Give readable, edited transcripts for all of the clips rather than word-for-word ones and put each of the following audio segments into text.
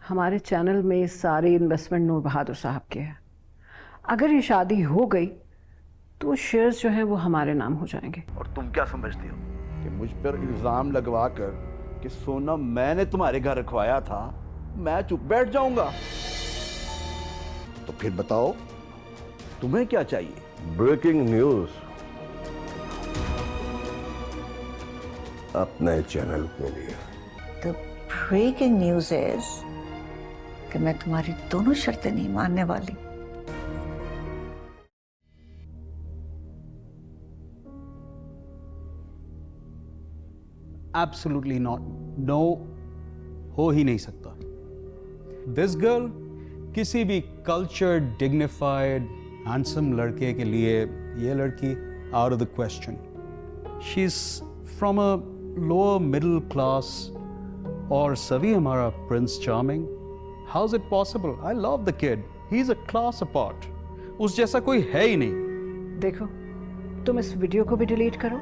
हमारे चैनल में सारी इन्वेस्टमेंट नूर बहादुर साहब के है। अगर ये शादी हो गई तो शेयर्स जो हैं वो हमारे नाम हो जाएंगे। और तुम क्या समझती हो कि मुझ पर इल्जाम लगवा कर कि सोना मैंने तुम्हारे घर रखवाया था, मैं चुप बैठ जाऊंगा? तो फिर बताओ तुम्हें क्या चाहिए? ब्रेकिंग न्यूज अपने चैनल के लिए। The breaking news is कि मैं तुम्हारी दोनों शर्तें नहीं मानने वाली। एब्सोल्युटली नॉट, नो, हो ही नहीं सकता। दिस गर्ल किसी भी कल्चर्ड, डिग्निफाइड, हैंडसम लड़के के लिए ये लड़की out of the question. She is from a lower middle class. और सभी हमारा Prince charming, how is it possible? I love the kid, he is a class apart, उस जैसा कोई है ही नहीं। देखो, तुम इस वीडियो को भी डिलीट करो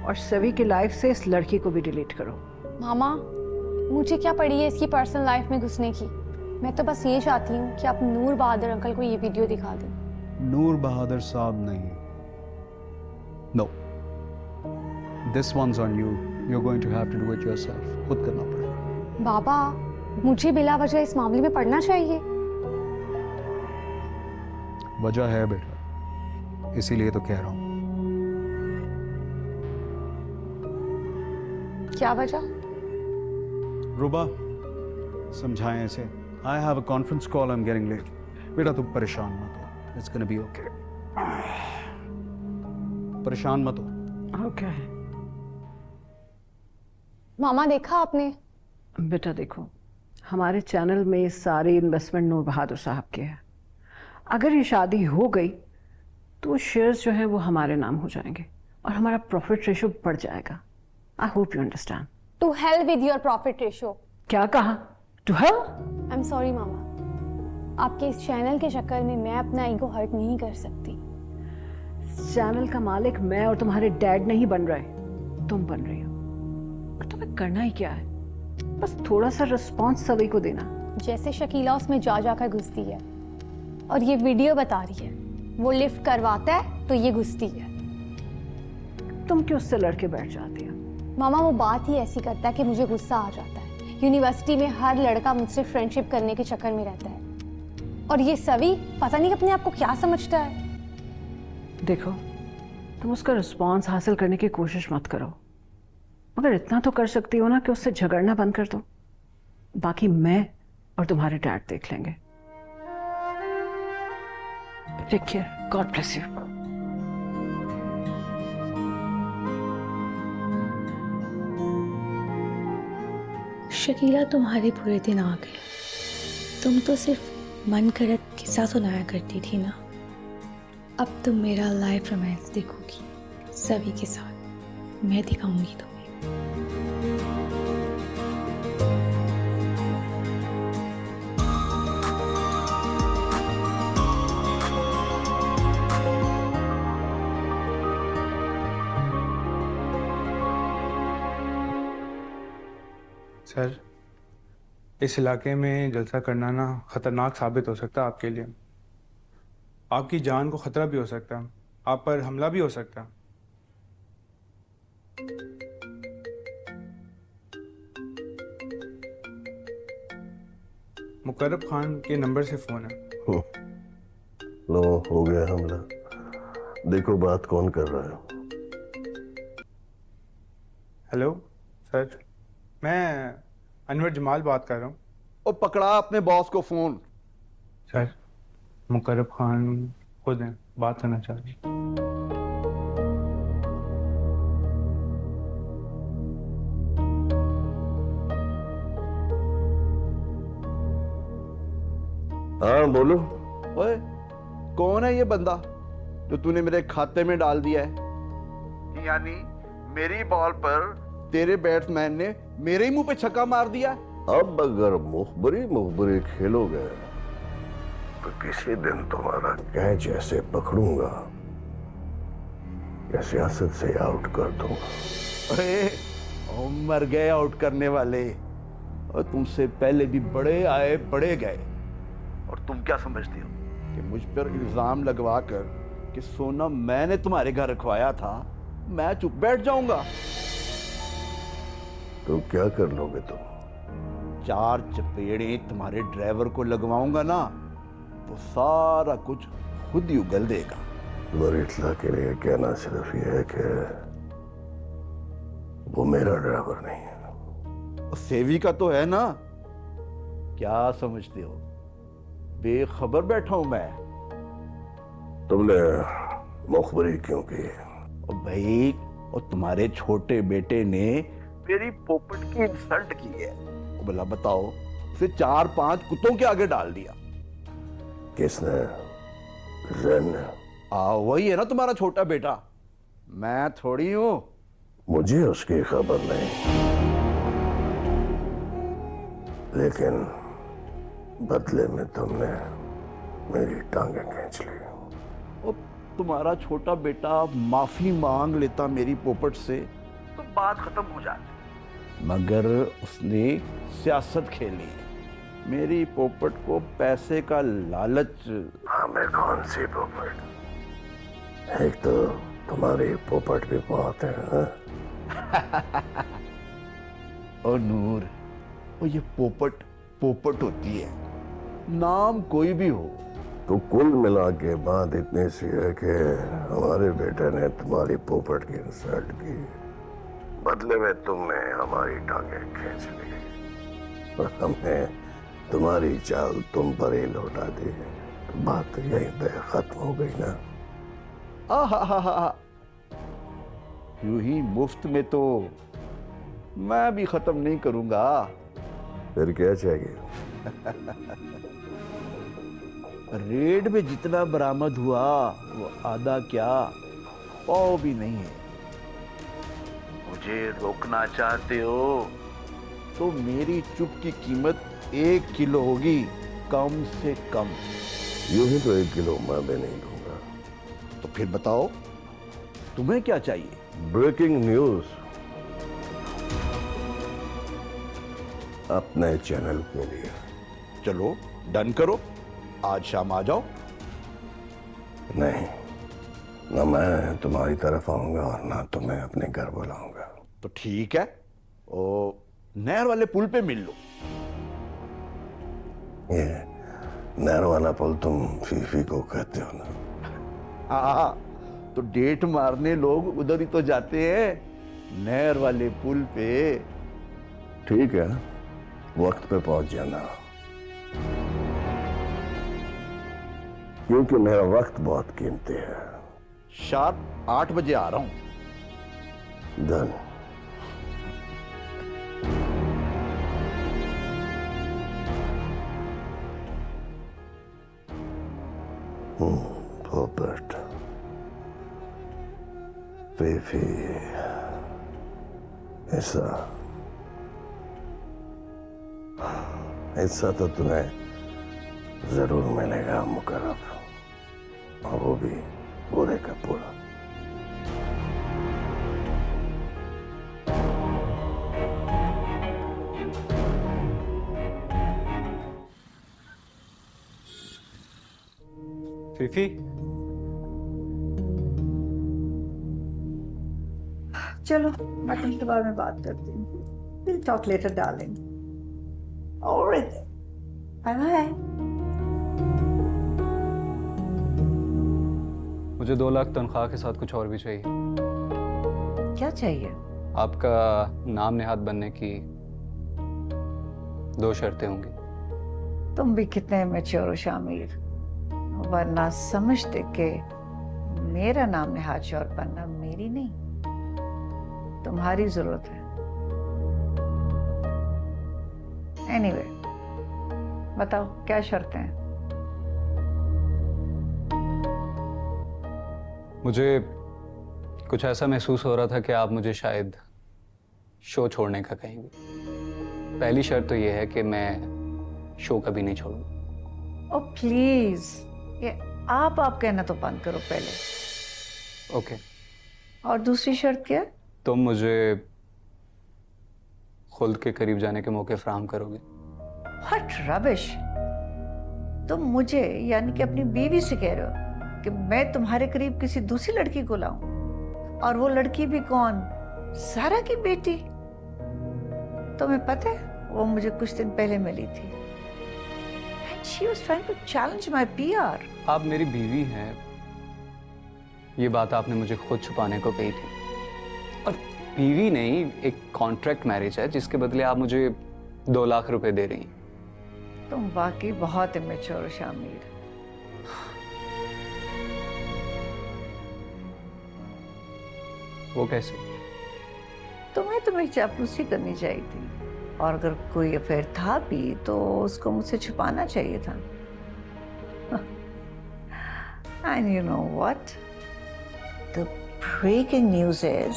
और सभी की लाइफ से इस लड़की को भी डिलीट करो। मामा, मुझे क्या पड़ी है इसकी पर्सनल लाइफ में घुसने की? मैं तो बस ये चाहती हूँ कि आप नूर बहादुर अंकल को ये वीडियो दिखा दें। नूर बहादुर साहब नहीं, no, this one's on you, you are going to have to do it yourself. खुद करना पड़ेगा। बाबा, मुझे बिला वजह इस मामले में पढ़ना चाहिए? वजह है बेटा, इसीलिए तो कह रहा हूं। क्या वजह? रुबा, समझाएं इसे। I have a conference call, I am getting late. बेटा तुम परेशान मत हो, इट्स गोना बी ओके। परेशान मत हो। ओके। मामा, देखा आपने? बेटा देखो, हमारे चैनल में सारी इन्वेस्टमेंट नूर बहादुर साहब के है। अगर ये शादी हो गई तो शेयर्स जो हैं वो हमारे नाम हो जाएंगे और हमारा प्रॉफिट रेशो बढ़ जाएगा। I hope you understand. To hell with your profit ratio. क्या कहा? To hell? I am sorry मामा, आपके इस चैनल के चक्कर में मैं अपना ईगो हर्ट नहीं कर सकती। चैनल का मालिक मैं और तुम्हारे डैड नहीं बन रहे, तुम बन रही हो। और तुम्हें करना ही क्या है? बस थोड़ा सा रिस्पॉन्स सभी को देना। जैसे शकीला उसमें जा जाकर घुसती है और ये वीडियो बता रही है, वो लिफ्ट करवाता है तो ये घुसती है। तुम क्यों उससे लड़के बैठ जाती हो? मामा, वो बात ही ऐसी करता है कि मुझे गुस्सा आ जाता है। यूनिवर्सिटी में हर लड़का मुझसे फ्रेंडशिप करने के चक्कर में रहता है और ये सभी पता नहीं अपने आप को क्या समझता है। देखो, तुम उसका रिस्पॉन्स हासिल करने की कोशिश मत करो, मगर इतना तो कर सकती हो ना कि उससे झगड़ना बंद कर दो। बाकी मैं और तुम्हारे डैड देख लेंगे। Take care, God bless you. Shakeela, तुम्हारे बुरे दिन आ गए। तुम तो सिर्फ मन करत किस्सा सुनाया करती थी ना। अब तुम मेरा लाइव रोमांस देखोगी सभी के साथ। मैं दिखाऊंगी तुम्हें। सर, इस इलाके में जलसा करना ना खतरनाक साबित हो सकता है आपके लिए। आपकी जान को खतरा भी हो सकता है, आप पर हमला भी हो सकता है। मुकर्रब खान के नंबर से फोन है। लो, हो गया हमला। देखो बात कौन कर रहा है। हेलो सर, मैं अनवर जमाल बात कर रहा हूँ। और पकड़ा अपने बॉस को फोन। सर, मुकर्रब खान खुद हैं, बात करना चाह रही। हाँ बोलो। ओए, कौन है ये बंदा जो तूने मेरे खाते में डाल दिया है? यानी मेरी बॉल पर तेरे बैट्समैन ने मेरे ही मुंह पे छक्का मार दिया। अब अगर मुखबरी खेलोगे तो किसी दिन तुम्हारा कैच ऐसे पकड़ूंगा या सियासत से आउट कर दूंगा। अरे, मर गए आउट करने वाले। और तुमसे पहले भी बड़े आए बड़े गए, और तुम क्या समझते हो कि मुझ पर इल्जाम लगवा कर कि सोना मैंने तुम्हारे घर रखवाया था, मैं चुप बैठ जाऊंगा? तो क्या कर लोगे तुम? 4 चपेड़े तुम्हारे ड्राइवर को लगवाऊंगा ना, तो सारा कुछ खुद ही उगल देगा। तुम्हारे इत्तला के लिए कहना सिर्फ ये है कि वो मेरा ड्राइवर नहीं है। और सेविका तो है ना? क्या समझते हो बेखबर बैठा हूं मैं? तुमने मुखबरी क्यों की? और भाई, और तुम्हारे छोटे बेटे ने मेरी पोपट की इंसल्ट की है। और भला बताओ, उसे 4-5 कुत्तों के आगे डाल दिया। किसने? जैन ने? वही है ना तुम्हारा छोटा बेटा, मैं थोड़ी हूं। मुझे उसकी खबर नहीं, लेकिन बदले में तुमने मेरी टांगें खींच ली। और तुम्हारा छोटा बेटा माफी मांग लेता मेरी पोपट से तो बात खत्म हो जाती, मगर उसने सियासत खेली। मेरी पोपट को पैसे का लालच। हमें कौन सी पोपट? एक तो तुम्हारी पोपट भी बहुत है, हाँ? और नूर, और ये पोपट पोपट होती है, नाम कोई भी हो। तो कुल मिला के बात इतनी सी है कि हमारे बेटे ने तुम्हारी पोपट की इंसल्ट की, बदले में तुमने हमारी टांगें खींच ली और हमने तुम्हारी चाल तुम पर ही लौटा दी। तो बात तो यहीं पे खत्म हो गई ना? यूं ही मुफ्त में तो मैं भी खत्म नहीं करूंगा। फिर क्या चाहिए? रेड में जितना बरामद हुआ वो आधा क्या पाव भी नहीं है। मुझे रोकना चाहते हो तो मेरी चुप की कीमत 1 किलो होगी, कम से कम। यूं ही तो 1 किलो मैं भी नहीं दूंगा। तो फिर बताओ तुम्हें क्या चाहिए? ब्रेकिंग न्यूज अपने चैनल के लिए। चलो डन करो, आज शाम आ जाओ। नहीं, न मैं तुम्हारी तरफ आऊंगा और ना तुम्हें अपने घर बुलाऊंगा। तो ठीक है, ओ नहर वाले पुल पे मिल लो। ये नहर वाला पुल तुम फीफी को कहते हो ना? हाँ, तो डेट मारने लोग उधर ही तो जाते हैं, नहर वाले पुल पे। ठीक है, वक्त पे पहुंच जाना, क्योंकि मेरा वक्त बहुत कीमती है। शार्प 8 बजे आ रहा हूं। डन। पोपट, फीफी, हिस्सा तो तुम्हें जरूर मिलेगा मुकर्रब, और वो भी पूरे का पूरा। फीफी, चलो मैं तुमसे बाद में बात करती हूँ। Will talk later darling. Alright, bye bye. मुझे 2 लाख तनख्वाह के साथ कुछ और भी चाहिए। क्या चाहिए? आपका नाम नेहाद बनने की 2 शर्तें होंगी। तुम भी कितने मैच्योर हो शामिर, वरना समझते कि मेरा नाम नेहाद शौर बनना मेरी नहीं, तुम्हारी जरूरत है। एनीवे, बताओ क्या शर्तें हैं? मुझे कुछ ऐसा महसूस हो रहा था कि आप मुझे शायद शो छोड़ने का कहेंगे। पहली शर्त तो यह है कि मैं शो कभी नहीं छोड़ूंगा। ओ प्लीज, ये आप कहना तो बंद करो पहले। ओके। और दूसरी शर्त क्या है? तुम मुझे खुल्द के करीब जाने के मौके फराहम करोगे? What rubbish. तुम मुझे यानी कि अपनी बीवी से कह रहे हो कि मैं तुम्हारे करीब किसी दूसरी लड़की को लाऊं, और वो लड़की भी कौन? सारा की बेटी। तुम्हें पता है वो मुझे कुछ दिन पहले मिली थी and she was trying to challenge my PR। आप मेरी बीवी हैं, ये बात आपने मुझे खुद छुपाने को कही थी। और बीवी नहीं, एक कॉन्ट्रैक्ट मैरिज है जिसके बदले आप मुझे 2 लाख रुपए दे रही हैं। तुम वाकई बहुत इमेच्योर हो शामिर। वो कैसे? तुम्हें चापलूसी करनी चाहिए थी, और अगर कोई अफेयर था भी तो उसको मुझसे छुपाना चाहिए था। And you know what? The breaking news is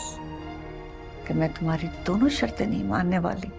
कि मैं तुम्हारी दोनों शर्तें नहीं मानने वाली।